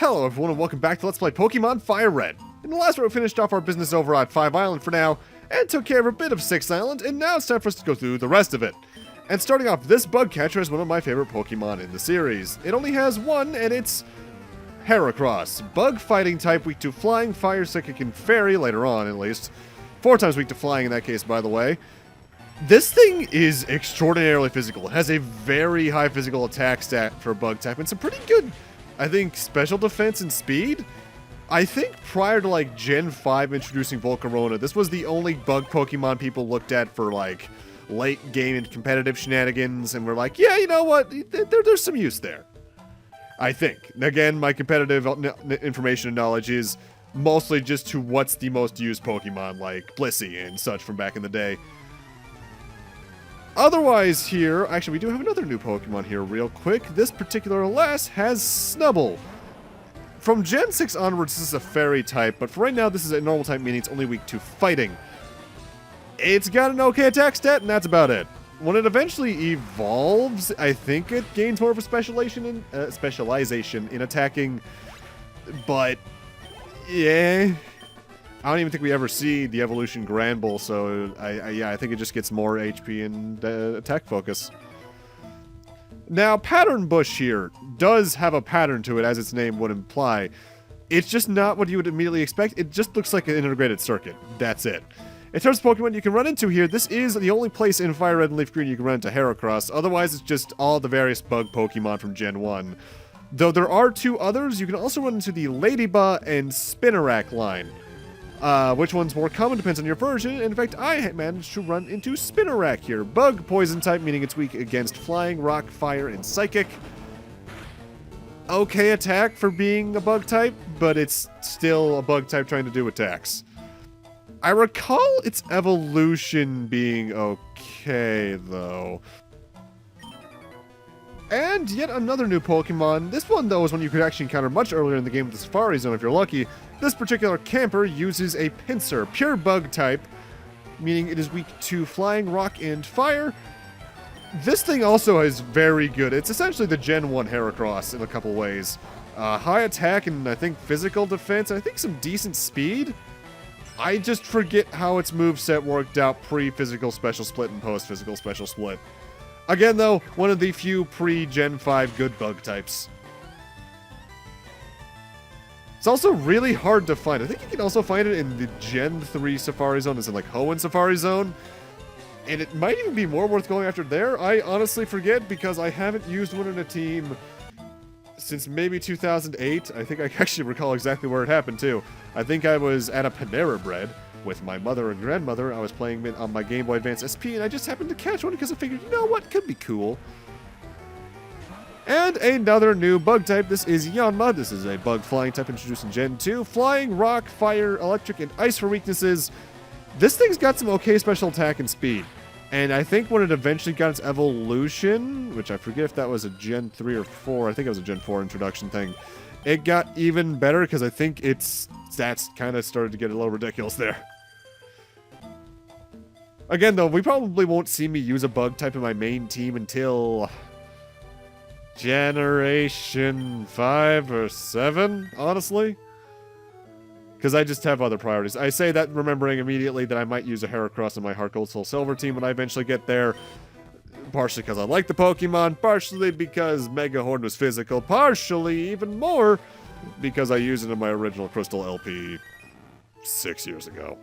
Hello everyone and welcome back to Let's Play Pokemon FireRed. In the last part we finished off our business over at 5 Island for now, and took care of a bit of 6 Island, and now it's time for us to go through the rest of it. And starting off, this bug catcher is one of my favorite Pokemon in the series. It only has one, and it's Heracross. Bug fighting type, weak to flying, fire, psychic, and fairy, later on at least. 4 times weak to flying in that case, by the way. This thing is extraordinarily physical. It has a very high physical attack stat for a bug type, and some pretty good, I think, special defense and speed. I think prior to like Gen 5 introducing Volcarona, this was the only bug Pokemon people looked at for like late game and competitive shenanigans, and we're like, yeah, you know what, there's some use there. I think. Again, my competitive information and knowledge is mostly just to what's the most used Pokemon, like Blissey and such from back in the day. Otherwise here, actually we do have another new Pokemon here real quick. This particular lass has Snubbull. From Gen 6 onwards, this is a fairy type, but for right now this is a normal type, meaning it's only weak to fighting. It's got an okay attack stat, and that's about it. When it eventually evolves, I think it gains more of a specialization in attacking, but yeah. I don't even think we ever see the evolution Granbull, so I think it just gets more HP and attack focus. Now, Pattern Bush here does have a pattern to it, as its name would imply. It's just not what you would immediately expect. It just looks like an integrated circuit. That's it. In terms of Pokemon you can run into here, this is the only place in Fire Red and Leaf Green you can run into Heracross. Otherwise, it's just all the various bug Pokemon from Gen 1. Though there are 2 others, you can also run into the Ladybug and Spinarak line. Which one's more common depends on your version. In fact, I managed to run into Spinarak here. Bug poison type, meaning it's weak against flying, rock, fire, and psychic. Okay attack for being a bug type, but it's still a bug type trying to do attacks. I recall its evolution being okay, though. And yet another new Pokemon. This one, though, is one you could actually encounter much earlier in the game with the Safari Zone if you're lucky. This particular camper uses a Pinsir, pure bug type, meaning it is weak to flying, rock, and fire. This thing also is very good. It's essentially the Gen 1 Heracross in a couple ways. High attack and I think physical defense, I think some decent speed. I just forget how its moveset worked out pre-physical special split and post-physical special split. Again, though, one of the few pre-Gen 5 good bug types. It's also really hard to find. I think you can also find it in the Gen 3 Safari Zone, as in like Hoenn Safari Zone. And it might even be more worth going after there. I honestly forget because I haven't used one in a team since maybe 2008. I think I actually recall exactly where it happened, too. I think I was at a Panera Bread with my mother and grandmother. I was playing on my Game Boy Advance SP, and I just happened to catch one because I figured, you know what, could be cool. And another new bug type. This is Yanma. This is a bug flying type introduced in Gen 2. Flying, rock, fire, electric, and ice for weaknesses. This thing's got some okay special attack and speed. And I think when it eventually got its evolution, which I forget if that was a Gen 3 or 4, I think it was a Gen 4 introduction thing, it got even better because I think its stats kind of started to get a little ridiculous there. Again, though, we probably won't see me use a bug type in my main team until Generation 5 or 7, honestly. Because I just have other priorities. I say that remembering immediately that I might use a Heracross in my Heart Gold Soul Silver team when I eventually get there. Partially because I like the Pokemon, partially because Mega Horn was physical, partially even more because I used it in my original Crystal LP 6 years ago.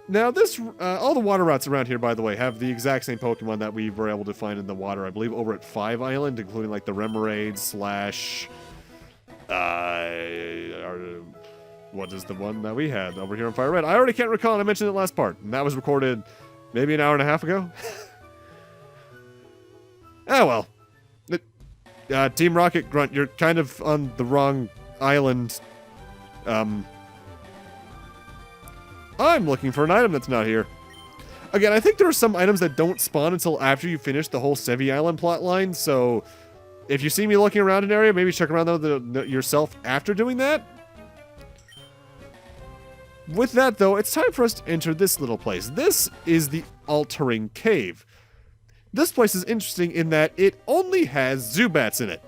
Now, all the water routes around here, by the way, have the exact same Pokemon that we were able to find in the water, I believe, over at 5 Island, including, like, the Remoraid / what is the one that we had over here on Fire Red? I already can't recall, and I mentioned it last part, and that was recorded maybe an hour and a half ago. Oh, well. Team Rocket Grunt, you're kind of on the wrong island. I'm looking for an item that's not here. Again, I think there are some items that don't spawn until after you finish the whole Sevi Island plotline, so if you see me looking around an area, maybe check around yourself after doing that. With that, though, it's time for us to enter this little place. This is the Altering Cave. This place is interesting in that it only has Zubats in it.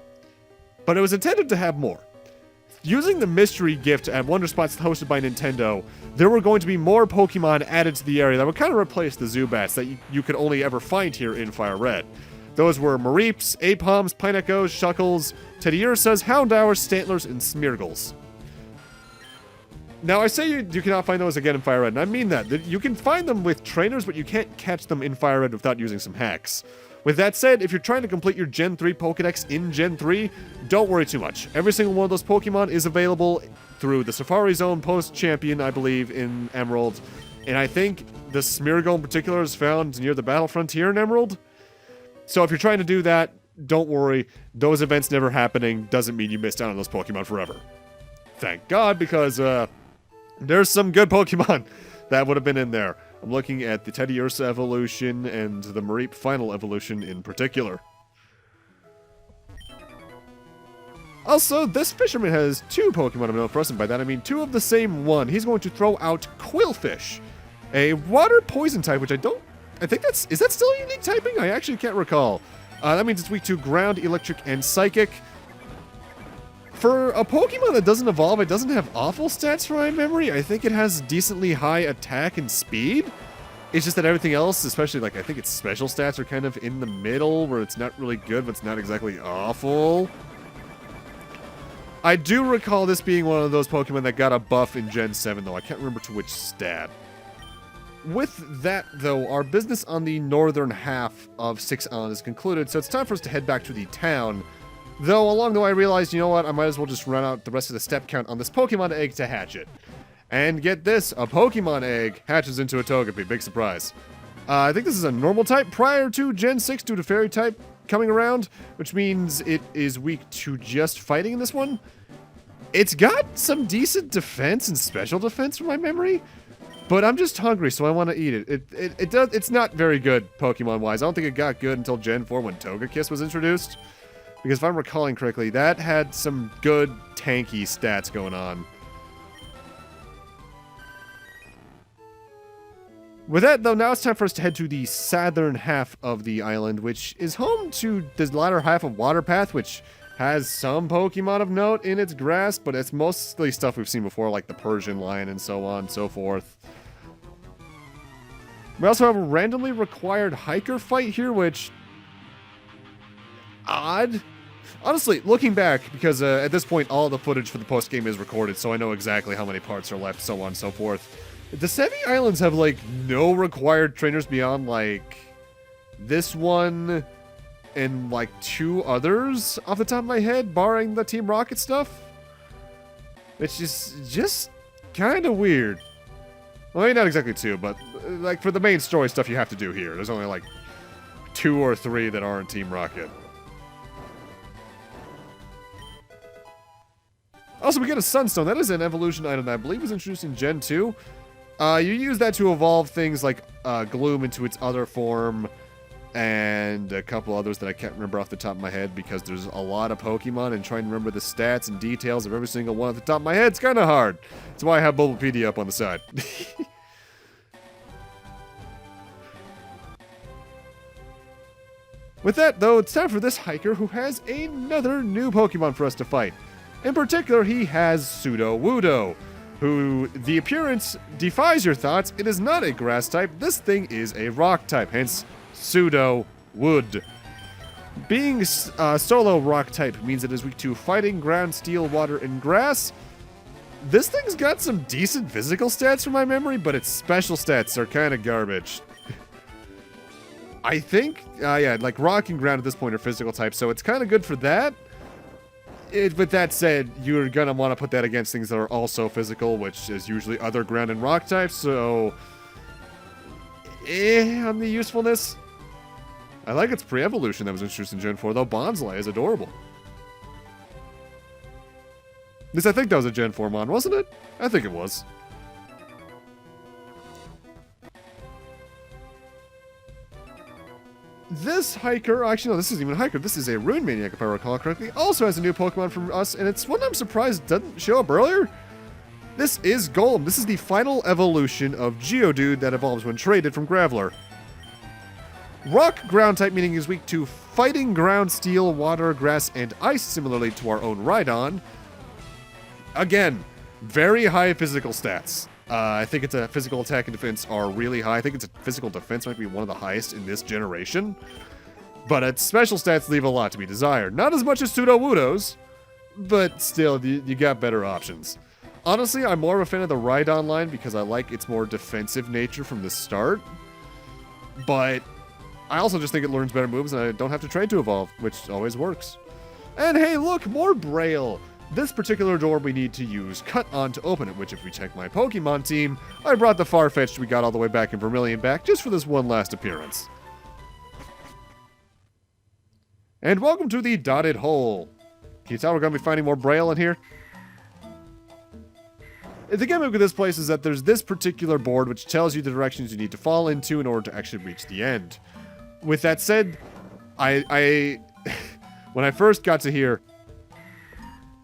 but it was intended to have more. Using the mystery gift at Wonder Spots hosted by Nintendo, there were going to be more Pokemon added to the area that would kind of replace the Zubats that you could only ever find here in FireRed. Those were Mareeps, Apums, Pineco's, Shuckles, Teddiursas, Houndours, Stantlers, and Smeargles. Now, I say you cannot find those again in FireRed, and I mean that. You can find them with trainers, but you can't catch them in FireRed without using some hacks. With that said, if you're trying to complete your Gen 3 Pokedex in Gen 3, don't worry too much. Every single one of those Pokemon is available through the Safari Zone post-champion, I believe, in Emerald. And I think the Smeargle in particular is found near the Battle Frontier in Emerald. So if you're trying to do that, don't worry. Those events never happening doesn't mean you missed out on those Pokemon forever. Thank God, because there's some good Pokemon that would have been in there. I'm looking at the Teddiursa evolution and the Mareep final evolution in particular. Also, this fisherman has 2 Pokemon of note for us, and by that I mean 2 of the same one. He's going to throw out Quillfish, a water poison type, which is that still a unique typing? I actually can't recall. That means it's weak to ground, electric, and psychic. For a Pokemon that doesn't evolve, it doesn't have awful stats from my memory. I think it has decently high attack and speed. It's just that everything else, especially I think its special stats are kind of in the middle, where it's not really good, but it's not exactly awful. I do recall this being one of those Pokemon that got a buff in Gen 7, though. I can't remember to which stat. With that, though, our business on the northern half of 6 Island is concluded, so it's time for us to head back to the town. Though, along the way, I realized, you know what, I might as well just run out the rest of the step count on this Pokemon egg to hatch it. And get this, a Pokemon egg hatches into a Togepi. Big surprise. I think this is a normal type prior to Gen 6 due to Fairy type coming around, which means it is weak to just fighting in this one. It's got some decent defense and special defense from my memory, but I'm just hungry, so I want to eat it. It's not very good Pokemon-wise. I don't think it got good until Gen 4 when Togekiss was introduced. Because if I'm recalling correctly, that had some good tanky stats going on. With that, though, now it's time for us to head to the southern half of the island, which is home to the latter half of Waterpath, which has some Pokemon of note in its grasp, but it's mostly stuff we've seen before, like the Persian Lion and so on and so forth. We also have a randomly required hiker fight here, which... odd. Honestly, looking back, because at this point all the footage for the post-game is recorded, so I know exactly how many parts are left, so on and so forth. The Sevi Islands have, no required trainers beyond, this one and, 2 others off the top of my head, barring the Team Rocket stuff. Which is just kind of weird. Well, maybe not exactly 2, but, for the main story stuff you have to do here. There's only, 2 or 3 that aren't Team Rocket. Also, we get a Sunstone. That is an evolution item that I believe was introduced in Gen 2. You use that to evolve things like Gloom into its other form, and a couple others that I can't remember off the top of my head because there's a lot of Pokemon, and trying to remember the stats and details of every single one off the top of my head is kind of hard. That's why I have Bulbapedia up on the side. With that, though, it's time for this hiker who has another new Pokemon for us to fight. In particular, he has Sudowoodo, who the appearance defies your thoughts. It is not a grass type. This thing is a rock type, hence Sudowwood. Being solo rock type means it is weak to fighting, ground, steel, water, and grass. This thing's got some decent physical stats from my memory, but its special stats are kind of garbage. I think, rock and ground at this point are physical types, so it's kind of good for that. With that said, you're going to want to put that against things that are also physical, which is usually other ground and rock types, so... on the usefulness. I like its pre-evolution that was introduced in Gen 4, though. Bonsly is adorable. At least I think that was a Gen 4 mon, wasn't it? I think it was. This hiker, actually no, this isn't even a hiker, this is a Rune Maniac if I recall correctly, also has a new Pokemon from us, and it's one I'm surprised doesn't show up earlier. This is Golem. This is the final evolution of Geodude that evolves when traded from Graveler. Rock ground type meaning is weak to fighting, ground, steel, water, grass, and ice, similarly to our own Rhydon. Again, very high physical stats. I think its physical attack and defense are really high. I think its physical defense might be one of the highest in this generation. But its special stats leave a lot to be desired. Not as much as Sudowoodo's, but still, you got better options. Honestly, I'm more of a fan of the Rhydon line because I like its more defensive nature from the start. But I also just think it learns better moves and I don't have to trade to evolve, which always works. And hey, look, more Braille. This particular door we need to use Cut On to open it, which if we check my Pokemon team, I brought the Farfetch'd we got all the way back in Vermilion back just for this one last appearance. And welcome to the Dotted Hole. Can you tell we're going to be finding more Braille in here? The gimmick with this place is that there's this particular board which tells you the directions you need to fall into in order to actually reach the end. With that said, I when I first got to here,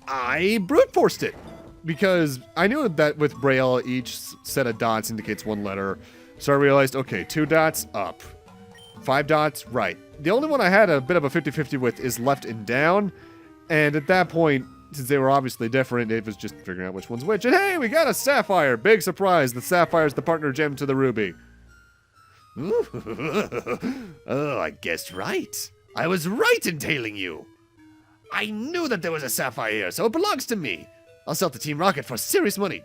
I brute forced it because I knew that with Braille, each set of dots indicates one letter. So I realized, okay, 2 dots, up. 5 dots, right. The only one I had a bit of a 50-50 with is left and down. And at that point, since they were obviously different, it was just figuring out which one's which. And hey, we got a Sapphire. Big surprise. The Sapphire's the partner gem to the Ruby. Oh, I guessed right. I was right in tailing you. I knew that there was a Sapphire here, so it belongs to me. I'll sell it to Team Rocket for serious money.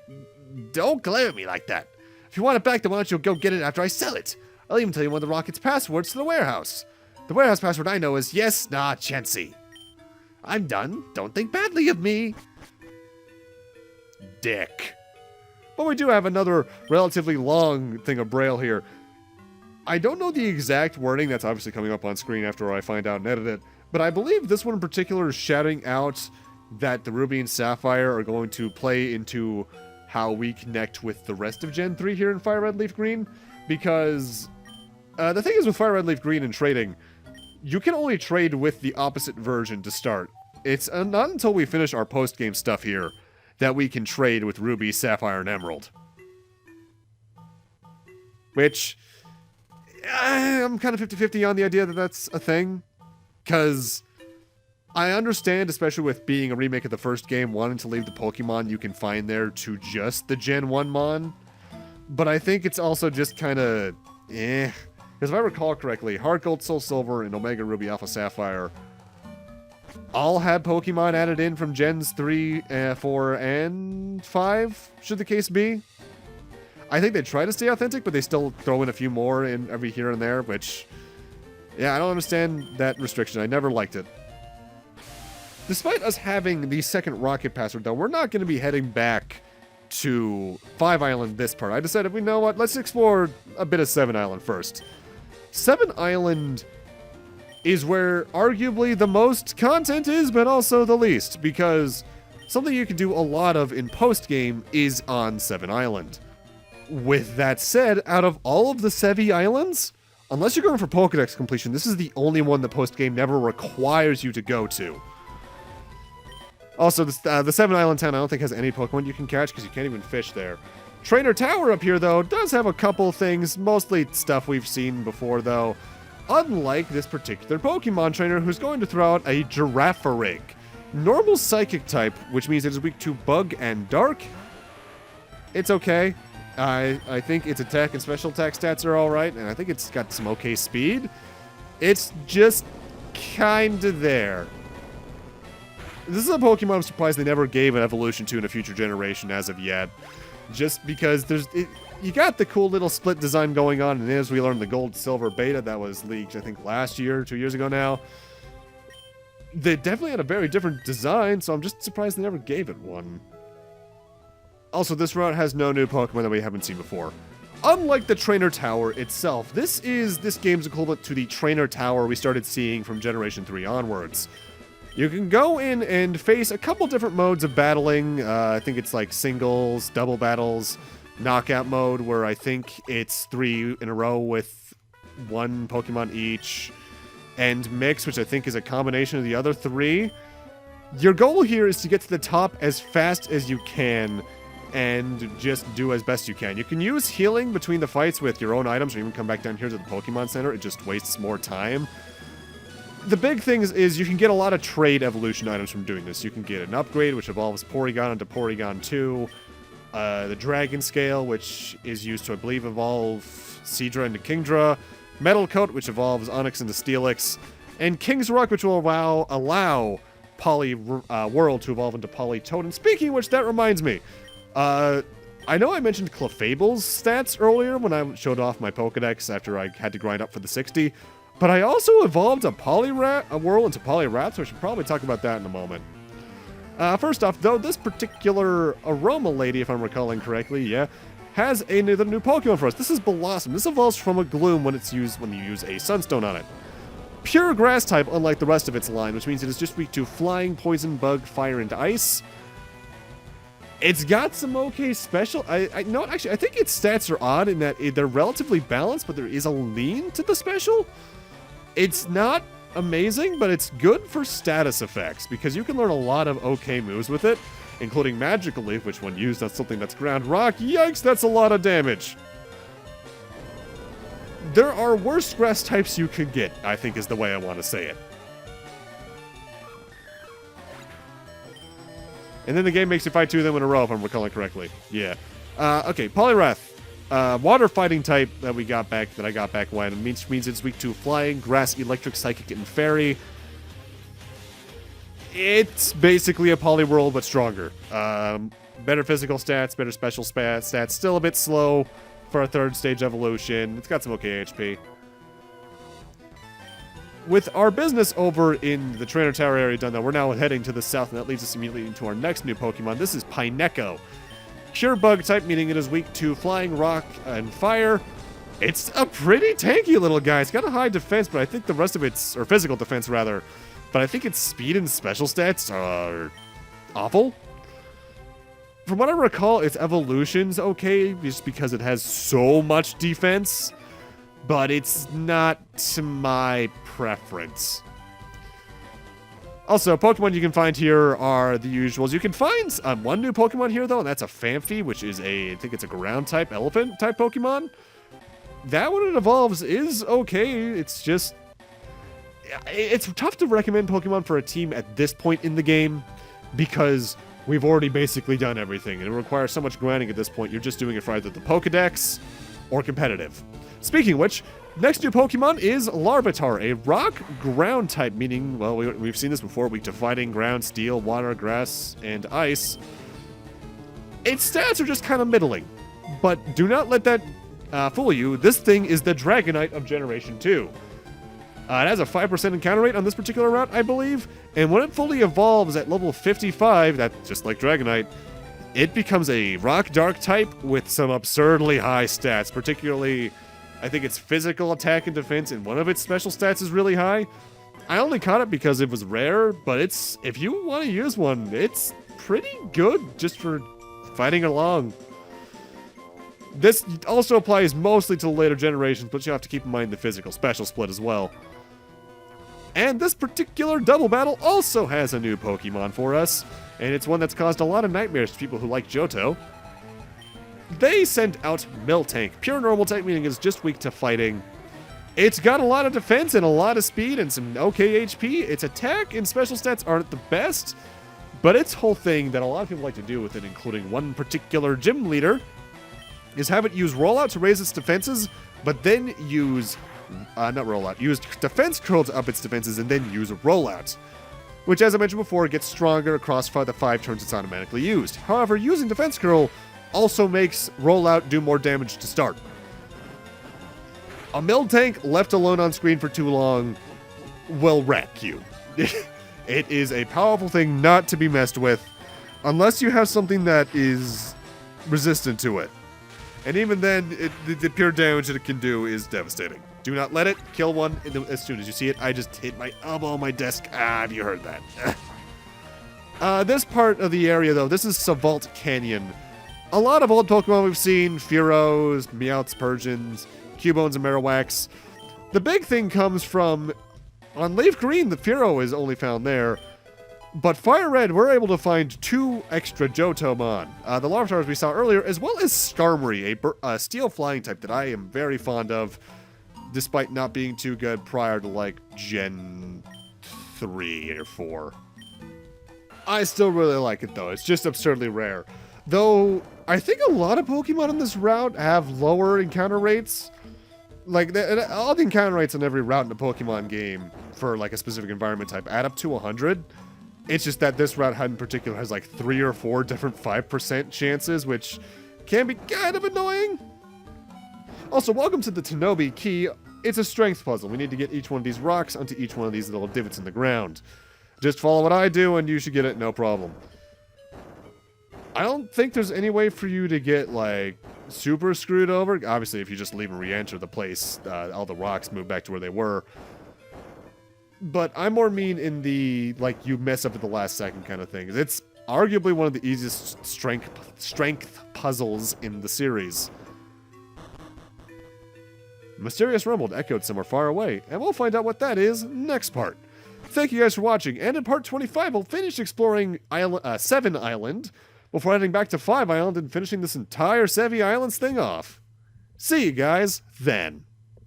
Don't glare at me like that. If you want it back, then why don't you go get it after I sell it? I'll even tell you one of the Rocket's passwords to the warehouse. The warehouse password I know is yes, nah, Chansey. I'm done. Don't think badly of me. Dick. But we do have another relatively long thing of Braille here. I don't know the exact wording that's obviously coming up on screen after I find out and edit it, but I believe this one in particular is shouting out that the Ruby and Sapphire are going to play into how we connect with the rest of Gen 3 here in Fire Red Leaf Green, because the thing is with Fire Red Leaf Green and trading, you can only trade with the opposite version to start. It's not until we finish our post-game stuff here that we can trade with Ruby, Sapphire, and Emerald. Which, I'm kind of 50-50 on the idea that that's a thing. Because I understand, especially with being a remake of the first game, wanting to leave the Pokemon you can find there to just the Gen 1 Mon. But I think it's also just kind of, Because if I recall correctly, Heart Gold, Soul Silver, and Omega Ruby, Alpha Sapphire all had Pokemon added in from Gens 3, 4, and 5, should the case be. I think they try to stay authentic, but they still throw in a few more in every here and there, which, yeah, I don't understand that restriction. I never liked it. Despite us having the second Rocket password, though, we're not going to be heading back to 5 Island this part. I decided, you know what, let's explore a bit of 7 Island first. 7 Island is where arguably the most content is, but also the least, because something you can do a lot of in post-game is on 7 Island. With that said, out of all of the Sevi Islands, unless you're going for Pokedex completion, this is the only one the post-game never requires you to go to. Also, the 7 Island town I don't think has any Pokemon you can catch because you can't even fish there. Trainer Tower up here, though, does have a couple things, mostly stuff we've seen before, though. Unlike this particular Pokemon trainer who's going to throw out a Girafarig. Normal Psychic type, which means it is weak to Bug and Dark. It's okay. I think its attack and special attack stats are alright, and I think it's got some okay speed. It's just kinda there. This is a Pokemon I'm surprised they never gave an evolution to in a future generation as of yet. Just because you got the cool little split design going on, and as we learned the Gold Silver Beta that was leaked, I think last year, 2 years ago now, they definitely had a very different design, so I'm just surprised they never gave it one. Also, this route has no new Pokemon that we haven't seen before. Unlike the Trainer Tower itself, this is this game's equivalent to the Trainer Tower we started seeing from Generation 3 onwards. You can go in and face a couple different modes of battling. I think it's like singles, double battles, knockout mode, where I think it's 3 in a row with 1 Pokemon each, and mix, which I think is a combination of the other 3. Your goal here is to get to the top as fast as you can, and just do as best you can. You can use healing between the fights with your own items, or even come back down here to the Pokemon Center. It just wastes more time. The big thing is you can get a lot of trade evolution items from doing this. You can get an upgrade, which evolves Porygon into Porygon 2. The Dragon Scale, which is used to, I believe, evolve Seadra into Kingdra. Metal Coat, which evolves Onix into Steelix. And King's Rock, which will allow Poly World to evolve into Polytoad. And speaking of which, that reminds me. I know I mentioned Clefable's stats earlier when I showed off my Pokedex after I had to grind up for the 60. But I also evolved a World into Poliwrath, so I should probably talk about that in a moment. First off, though, this particular Aroma Lady, if I'm recalling correctly, yeah, has another new Pokemon for us. This is Blossom. This evolves from a Gloom when you use a Sunstone on it. Pure Grass type, unlike the rest of its line, which means it is just weak to Flying, Poison, Bug, Fire, and Ice. It's got some okay special... No, actually, I think its stats are odd in that they're relatively balanced, but there is a lean to the special. It's not amazing, but it's good for status effects, because you can learn a lot of okay moves with it, including Magical Leaf, which when used on something that's ground rock, yikes, that's a lot of damage. There are worse grass types you could get, I think is the way I want to say it. And then the game makes you fight two of them in a row, if I'm recalling correctly. Yeah. Okay, Poliwrath. Water fighting type that I got back when. Means it's weak to Flying, Grass, Electric, Psychic, and Fairy. It's basically a Poliwhirl, but stronger. Better physical stats, better special stats. Still a bit slow for a third stage evolution. It's got some okay HP. With our business over in the Trainer Tower area done, though, we're now heading to the south, and that leads us immediately into our next new Pokemon. This is Pineco. Pure Bug type, meaning it is weak to Flying, Rock, and Fire. It's a pretty tanky little guy. It's got a high defense, but I think the rest of its, or physical defense rather, but I think its speed and special stats are awful. From what I recall, its evolution's okay, just because it has so much defense, but it's not to my preference. Also, Pokemon you can find here are the usuals. You can find one new Pokemon here, though, and that's a Phanpy, which is I think it's a ground-type, elephant-type Pokemon. That, when it evolves, is okay. It's just... It's tough to recommend Pokemon for a team at this point in the game, because we've already basically done everything, and it requires so much grinding at this point, you're just doing it for either the Pokedex or competitive. Speaking of which, next new Pokemon is Larvitar, a rock ground type, meaning, well, we've seen this before, weak to fighting, ground, steel, water, grass, and ice. Its stats are just kind of middling, but do not let that fool you. This thing is the Dragonite of Generation 2. It has a 5% encounter rate on this particular route, I believe, and when it fully evolves at level 55, that's just like Dragonite, it becomes a rock dark type with some absurdly high stats, particularly... I think its physical attack and defense and one of its special stats is really high. I only caught it because it was rare, but if you want to use one, it's pretty good just for fighting along. This also applies mostly to the later generations, but you have to keep in mind the physical special split as well. And this particular double battle also has a new Pokemon for us, and it's one that's caused a lot of nightmares to people who like Johto. They sent out Miltank, pure normal type, meaning it's just weak to fighting. It's got a lot of defense and a lot of speed and some okay HP. Its attack and special stats aren't the best, but its whole thing that a lot of people like to do with it, including one particular gym leader, is have it use Rollout to raise its defenses, but then use, use Defense Curl to up its defenses and then use Rollout. Which, as I mentioned before, gets stronger across the 5 turns it's automatically used. However, using Defense Curl also makes Rollout do more damage to start. A Miltank left alone on screen for too long will wreck you. It is a powerful thing not to be messed with, unless you have something that is resistant to it. And even then, the pure damage that it can do is devastating. Do not let it kill one as soon as you see it. I just hit my elbow on my desk. Have you heard that? This part of the area, though, this is Savalt Canyon. A lot of old Pokemon we've seen, Fearos, Meowths, Persians, Cubones, and Marowaks. The big thing comes from, on Leaf Green, the Fearow is only found there. But FireRed, we're able to find 2 extra Johtomon. The Larvatars we saw earlier, as well as Skarmory, a steel flying type that I am very fond of, despite not being too good prior to, like, Gen 3 or 4. I still really like it, though. It's just absurdly rare. Though, I think a lot of Pokemon in this route have lower encounter rates. Like, all the encounter rates on every route in a Pokemon game for, like, a specific environment type add up to 100. It's just that this route in particular has, like, 3 or 4 different 5% chances, which can be kind of annoying. Also, welcome to the Tanobi Key. It's a strength puzzle. We need to get each one of these rocks onto each one of these little divots in the ground. Just follow what I do and you should get it, no problem. I don't think there's any way for you to get, like, super screwed over. Obviously, if you just leave and re-enter the place, all the rocks move back to where they were. But I'm more mean in the, like, you mess up at the last second kind of thing. It's arguably one of the easiest strength puzzles in the series. Mysterious rumble echoed somewhere far away, and we'll find out what that is next part. Thank you guys for watching, and in part 25, we'll finish exploring 7 Island before heading back to 5 Island and finishing this entire Sevi Islands thing off. See you guys then.